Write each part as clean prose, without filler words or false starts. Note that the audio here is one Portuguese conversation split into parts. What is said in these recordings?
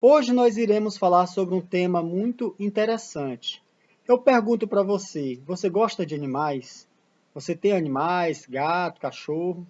Hoje nós iremos falar sobre um tema muito interessante. Eu pergunto para você, você gosta de animais? Você tem animais, gato, cachorro?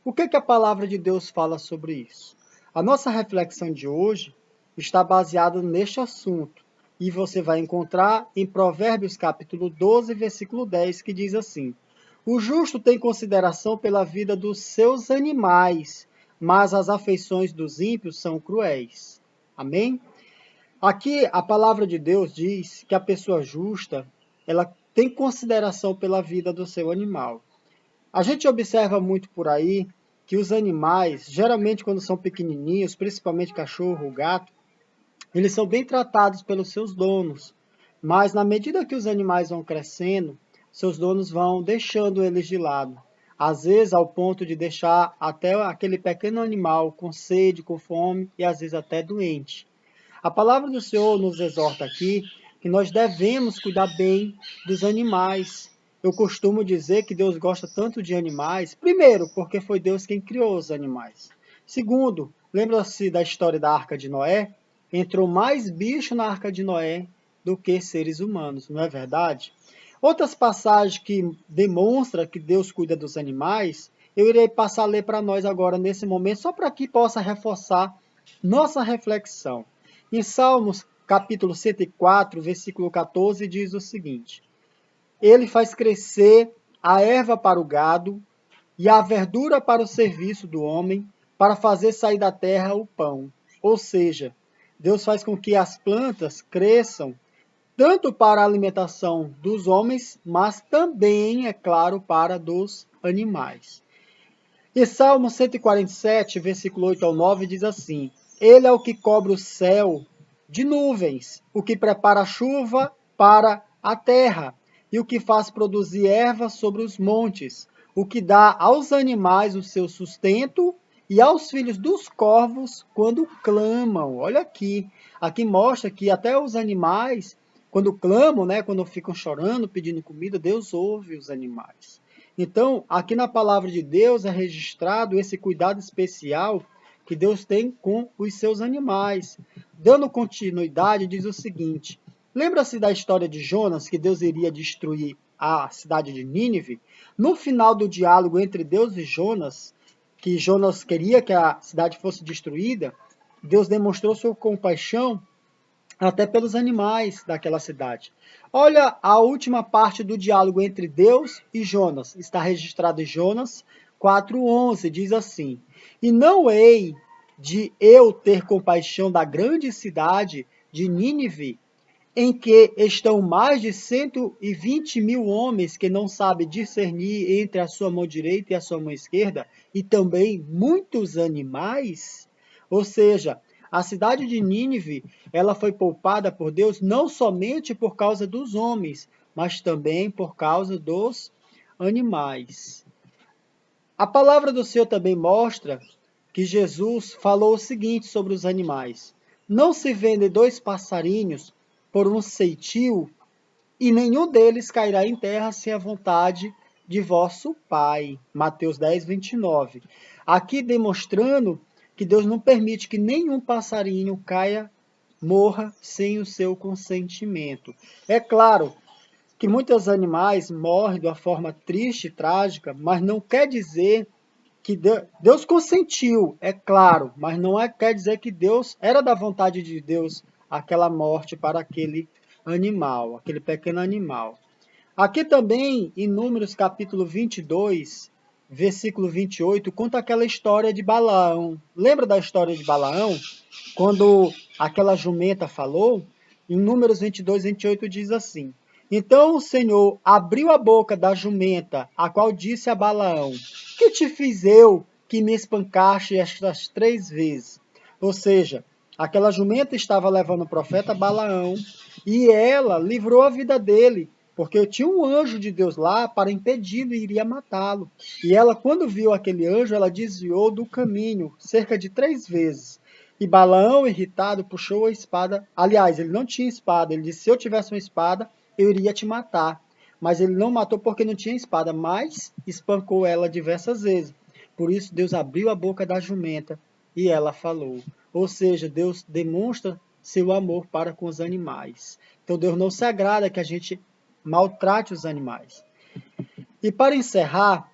O que a palavra de Deus fala sobre isso? A nossa reflexão de hoje está baseada neste assunto e você vai encontrar em Provérbios capítulo 12, versículo 10, que diz assim: O justo tem consideração pela vida dos seus animais, mas as afeições dos ímpios são cruéis. Amém? Aqui a palavra de Deus diz que a pessoa justa, ela tem consideração pela vida do seu animal. A gente observa muito por aí que os animais, geralmente quando são pequenininhos, principalmente cachorro ou gato, eles são bem tratados pelos seus donos. Mas na medida que os animais vão crescendo, seus donos vão deixando eles de lado. Às vezes ao ponto de deixar até aquele pequeno animal com sede, com fome e às vezes até doente. A palavra do Senhor nos exorta aqui que nós devemos cuidar bem dos animais. Eu costumo dizer que Deus gosta tanto de animais, primeiro, porque foi Deus quem criou os animais. Segundo, lembra-se da história da Arca de Noé? Entrou mais bicho na Arca de Noé do que seres humanos, não é verdade? Outras passagens que demonstram que Deus cuida dos animais, eu irei passar a ler para nós agora nesse momento, só para que possa reforçar nossa reflexão. Em Salmos, capítulo 104, versículo 14, diz o seguinte: Ele faz crescer a erva para o gado e a verdura para o serviço do homem, para fazer sair da terra o pão. Ou seja, Deus faz com que as plantas cresçam tanto para a alimentação dos homens, mas também, é claro, para dos animais. E Salmo 147, versículo 8 ao 9, diz assim: Ele é o que cobre o céu de nuvens, o que prepara a chuva para a terra, e o que faz produzir erva sobre os montes, o que dá aos animais o seu sustento e aos filhos dos corvos quando clamam. Olha aqui, aqui mostra que até os animais, quando clamam, né, quando ficam chorando, pedindo comida, Deus ouve os animais. Então, aqui na palavra de Deus é registrado esse cuidado especial que Deus tem com os seus animais. Dando continuidade, diz o seguinte: lembra-se da história de Jonas, que Deus iria destruir a cidade de Nínive? No final do diálogo entre Deus e Jonas, que Jonas queria que a cidade fosse destruída, Deus demonstrou sua compaixão até pelos animais daquela cidade. Olha a última parte do diálogo entre Deus e Jonas. Está registrado em Jonas 4:11, diz assim: E não hei de eu ter compaixão da grande cidade de Nínive, em que estão mais de 120 mil homens que não sabem discernir entre a sua mão direita e a sua mão esquerda, e também muitos animais? Ou seja, a cidade de Nínive, ela foi poupada por Deus não somente por causa dos homens, mas também por causa dos animais. A palavra do Senhor também mostra que Jesus falou o seguinte sobre os animais: Não se vendem dois passarinhos por um ceitil, e nenhum deles cairá em terra sem a vontade de vosso Pai. Mateus 10, 29. Aqui demonstrando que Deus não permite que nenhum passarinho caia, morra sem o seu consentimento. É claro que muitos animais morrem de uma forma triste e trágica, mas não quer dizer que Deus consentiu, é claro, mas não quer dizer que Deus era da vontade de Deus aquela morte para aquele animal, aquele pequeno animal. Aqui também, em Números capítulo 22, versículo 28, conta aquela história de Balaão. Lembra da história de Balaão? Quando aquela jumenta falou, em Números 22, 28 diz assim: Então o Senhor abriu a boca da jumenta, a qual disse a Balaão: Que te fiz eu que me espancaste estas 3 vezes? Ou seja, aquela jumenta estava levando o profeta Balaão e ela livrou a vida dele, porque tinha um anjo de Deus lá para impedi-lo e iria matá-lo. E ela, quando viu aquele anjo, ela desviou do caminho cerca de 3 vezes. E Balaão, irritado, puxou a espada. Aliás, ele não tinha espada. Ele disse: Se eu tivesse uma espada, eu iria te matar. Mas ele não matou porque não tinha espada, mas espancou ela diversas vezes. Por isso, Deus abriu a boca da jumenta e ela falou. Ou seja, Deus demonstra seu amor para com os animais. Então Deus não se agrada que a gente maltrate os animais. E para encerrar,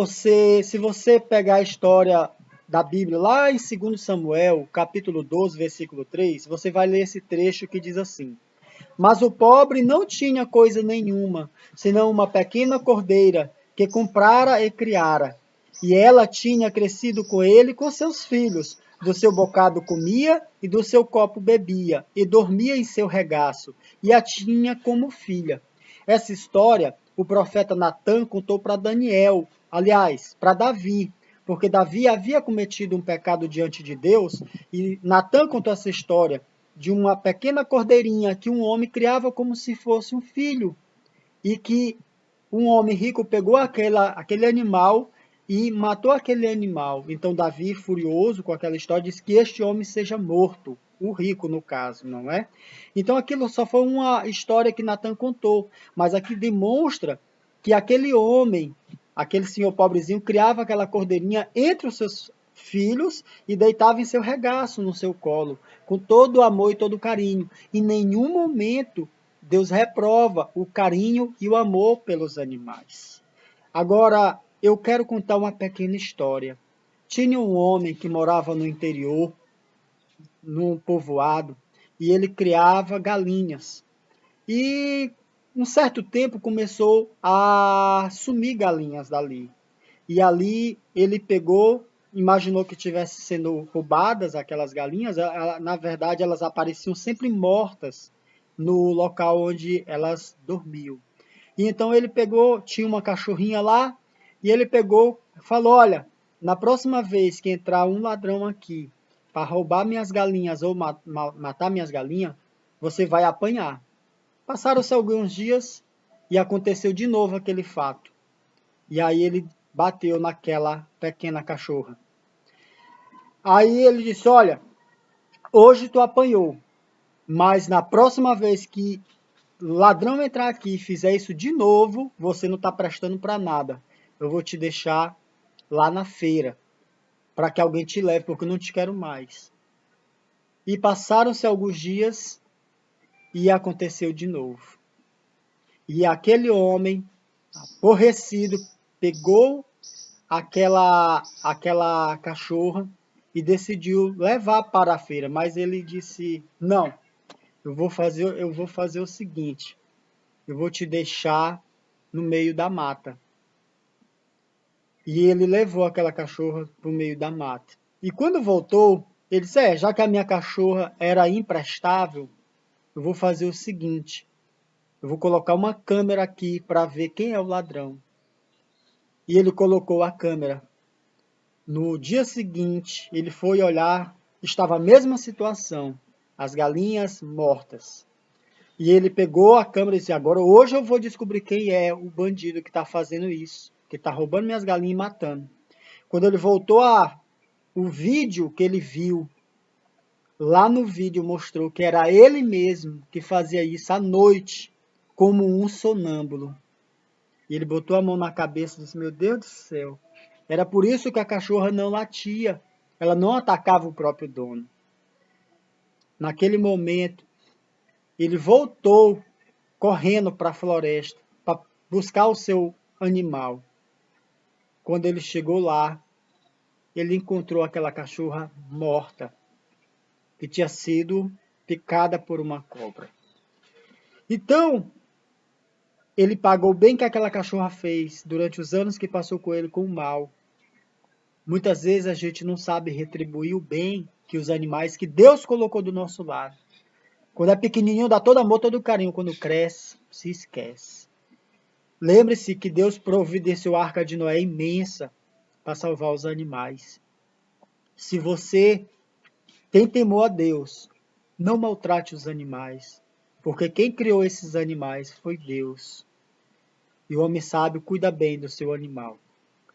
se você pegar a história da Bíblia lá em 2 Samuel, capítulo 12, versículo 3, você vai ler esse trecho que diz assim: Mas o pobre não tinha coisa nenhuma, senão uma pequena cordeira que comprara e criara. E ela tinha crescido com ele e com seus filhos. Do seu bocado comia e do seu copo bebia, e dormia em seu regaço, e a tinha como filha. Essa história o profeta Natã contou para Daniel, aliás, para Davi, porque Davi havia cometido um pecado diante de Deus, e Natã contou essa história de uma pequena cordeirinha que um homem criava como se fosse um filho, e que um homem rico pegou aquele animal e matou aquele animal. Então Davi, furioso com aquela história, disse que este homem seja morto, o rico no caso, não é? Então aquilo só foi uma história que Natan contou, mas aqui demonstra que aquele homem, aquele senhor pobrezinho, criava aquela cordeirinha entre os seus filhos e deitava em seu regaço, no seu colo, com todo o amor e todo o carinho. Em nenhum momento Deus reprova o carinho e o amor pelos animais. Agora, eu quero contar uma pequena história. Tinha um homem que morava no interior, num povoado, e ele criava galinhas. E um certo tempo começou a sumir galinhas dali. E ali ele pegou, imaginou que tivesse sendo roubadas aquelas galinhas. Na verdade, elas apareciam sempre mortas no local onde elas dormiam. E então ele pegou, tinha uma cachorrinha lá, e ele pegou, falou: olha, na próxima vez que entrar um ladrão aqui para roubar minhas galinhas ou matar minhas galinhas, você vai apanhar. Passaram-se alguns dias e aconteceu de novo aquele fato. E aí ele bateu naquela pequena cachorra. Aí ele disse: olha, hoje tu apanhou, mas na próxima vez que ladrão entrar aqui e fizer isso de novo, você não está prestando para nada. Eu vou te deixar lá na feira, para que alguém te leve, porque eu não te quero mais. E passaram-se alguns dias e aconteceu de novo. E aquele homem, aborrecido, pegou aquela cachorra e decidiu levar para a feira. Mas ele disse: não, eu vou fazer o seguinte, eu vou te deixar no meio da mata. E ele levou aquela cachorra para o meio da mata. E quando voltou, ele disse: já que a minha cachorra era imprestável, eu vou fazer o seguinte, eu vou colocar uma câmera aqui para ver quem é o ladrão. E ele colocou a câmera. No dia seguinte, ele foi olhar, estava a mesma situação, as galinhas mortas. E ele pegou a câmera e disse: agora hoje eu vou descobrir quem é o bandido que está fazendo isso, que está roubando minhas galinhas e matando. Quando ele voltou o vídeo que ele viu, lá no vídeo mostrou que era ele mesmo que fazia isso à noite, como um sonâmbulo. E ele botou a mão na cabeça e disse: meu Deus do céu, era por isso que a cachorra não latia, ela não atacava o próprio dono. Naquele momento, ele voltou correndo para a floresta para buscar o seu animal. Quando ele chegou lá, ele encontrou aquela cachorra morta, que tinha sido picada por uma cobra. Então, ele pagou bem que aquela cachorra fez durante os anos que passou com ele com o mal. Muitas vezes a gente não sabe retribuir o bem que os animais que Deus colocou do nosso lado. Quando é pequenininho, dá todo amor, todo carinho. Quando cresce, se esquece. Lembre-se que Deus providenciou a arca de Noé imensa para salvar os animais. Se você tem temor a Deus, não maltrate os animais, porque quem criou esses animais foi Deus. E o homem sábio cuida bem do seu animal.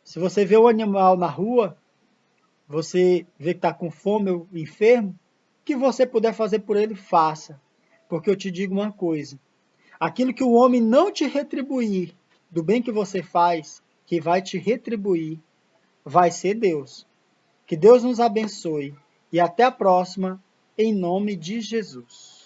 Se você vê um animal na rua, você vê que está com fome ou enfermo, o que você puder fazer por ele, faça. Porque eu te digo uma coisa, aquilo que o homem não te retribuir do bem que você faz, que vai te retribuir, vai ser Deus. Que Deus nos abençoe e até a próxima, em nome de Jesus.